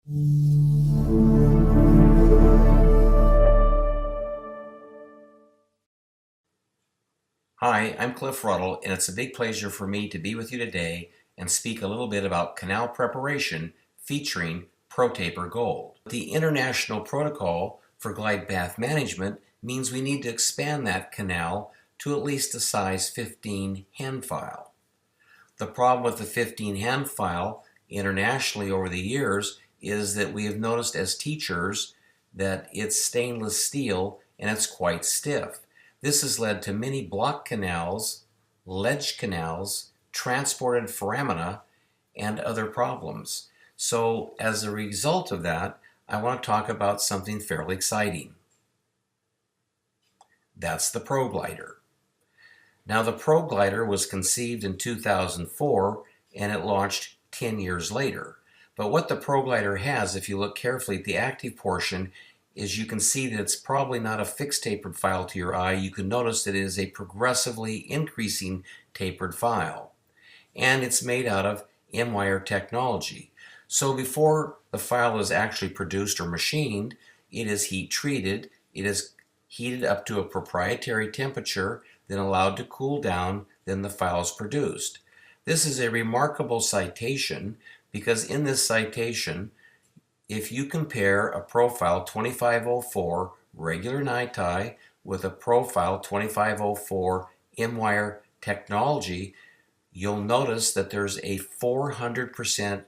Hi, I'm Cliff Ruddle, and it's a big pleasure for me to be with you today and speak a little bit about canal preparation featuring ProTaper Gold. The International Protocol for Glide Path Management means we need to expand that canal to at least a size 15 hand file. The problem with the 15 hand file internationally over the years is that we have noticed as teachers that it's stainless steel and it's quite stiff. This has led to many block canals, ledge canals, transported foramina, and other problems. So as a result of that, I want to talk about something fairly exciting. That's the ProGlider. Now the ProGlider was conceived in 2004 and it launched 10 years later. But what the ProGlider has, if you look carefully at the active portion, is you can see that it's probably not a fixed tapered file to your eye. You can notice that it is a progressively increasing tapered file. And it's made out of M-wire technology. So before the file is actually produced or machined, it is heat treated. It is heated up to a proprietary temperature, then allowed to cool down, then the file is produced. This is a remarkable citation because in this citation, if you compare a profile 2504 regular night tie with a profile 2504 M-wire technology, you'll notice that there's a 400%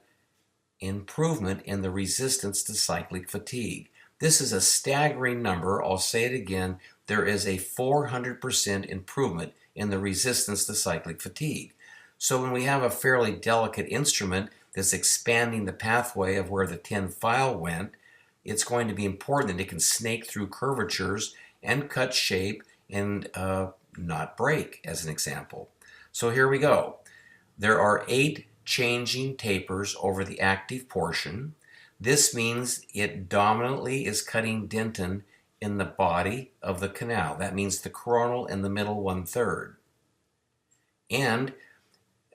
improvement in the resistance to cyclic fatigue. This is a staggering number. I'll say it again. There is a 400% improvement in the resistance to cyclic fatigue. So when we have a fairly delicate instrument that's expanding the pathway of where the 10 file went, it's going to be important that it can snake through curvatures and cut shape and not break, as an example. So here we go. There are 8 changing tapers over the active portion. This means it dominantly is cutting dentin in the body of the canal. That means the coronal and the middle 1/3. And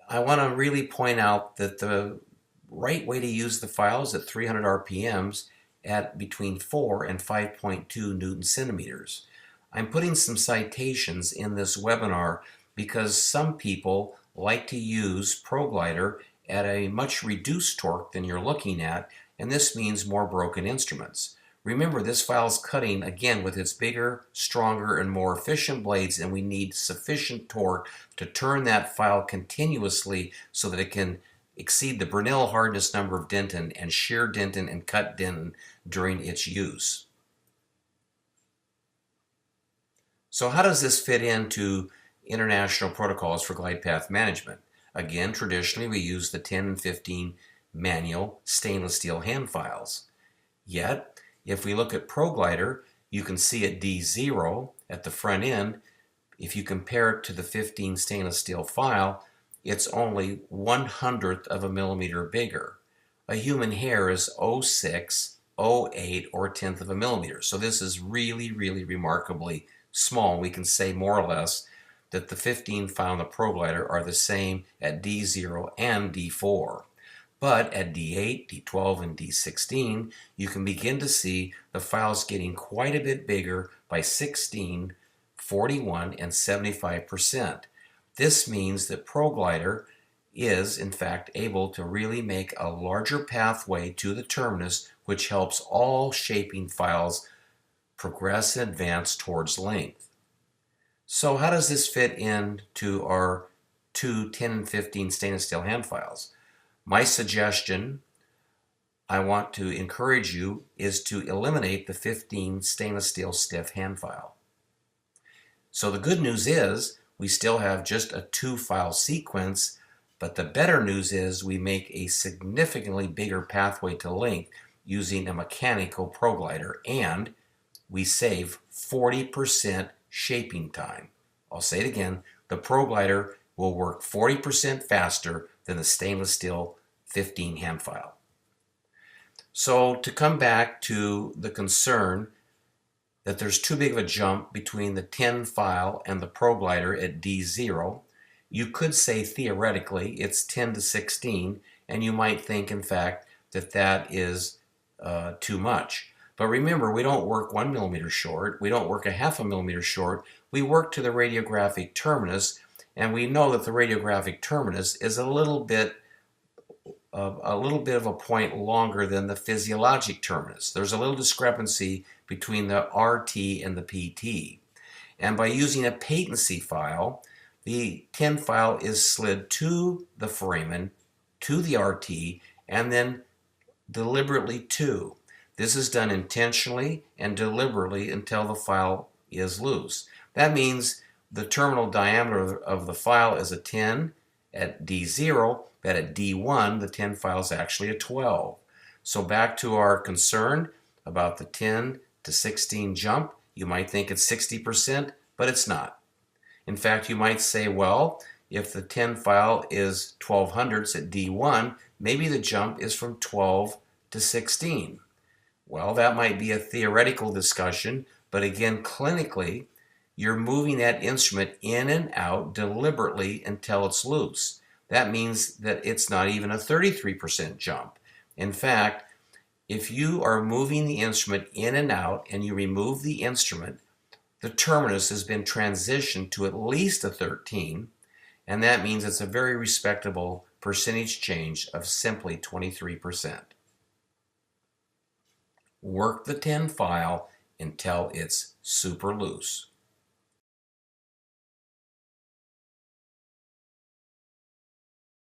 I want to really point out that the right way to use the file is at 300 RPMs at between 4 and 5.2 Newton centimeters. I'm putting some citations in this webinar because some people like to use ProGlider at a much reduced torque than you're looking at, and this means more broken instruments. Remember, this file is cutting, again, with its bigger, stronger, and more efficient blades, and we need sufficient torque to turn that file continuously so that it can exceed the Brinell hardness number of dentin and shear dentin and cut dentin during its use. So how does this fit into international protocols for glide path management? Again, traditionally we use the 10 and 15 manual stainless steel hand files. Yet, if we look at ProGlider, you can see at D0 at the front end, if you compare it to the 15 stainless steel file, it's only 1/100th of a millimeter bigger. A human hair is 0.6, 0.8, or 1/10 of a millimeter. So this is really, really remarkably small. We can say more or less that the 15 file and the ProGlider are the same at D0 and D4. But at D8, D12, and D16, you can begin to see the files getting quite a bit bigger by 16, 41, and 75%. This means that ProGlider is, in fact, able to really make a larger pathway to the terminus, which helps all shaping files progress and advance towards length. So how does this fit into our two 10 and 15 stainless steel hand files? My suggestion, I want to encourage you, is to eliminate the 15 stainless steel stiff hand file. So the good news is we still have just a 2-file sequence, but the better news is we make a significantly bigger pathway to length using a mechanical ProGlider, and we save 40% shaping time. I'll say it again, the ProGlider will work 40% faster than the stainless steel 15 hand file. So to come back to the concern that there's too big of a jump between the 10 file and the ProGlider at D0, you could say theoretically it's 10 to 16, and you might think in fact that that is too much. But remember, we don't work 1 millimeter short. We don't work a half a millimeter short. We work to the radiographic terminus, and we know that the radiographic terminus is a little bit of a point longer than the physiologic terminus. There's a little discrepancy between the RT and the PT. And by using a patency file, the tin file is slid to the foramen, to the RT, and then deliberately to. This is done intentionally and deliberately until the file is loose. That means the terminal diameter of the file is a 10 at D0, but at D1 the 10 file is actually a 12. So back to our concern about the 10 to 16 jump, you might think it's 60%, but it's not. In fact, you might say, well, if the 10 file is 1200s at D1, maybe the jump is from 12 to 16. Well, that might be a theoretical discussion, but again, clinically, you're moving that instrument in and out deliberately until it's loose. That means that it's not even a 33% jump. In fact, if you are moving the instrument in and out and you remove the instrument, the terminus has been transitioned to at least a 13, and that means it's a very respectable percentage change of simply 23%. Work the 10 file until it's super loose.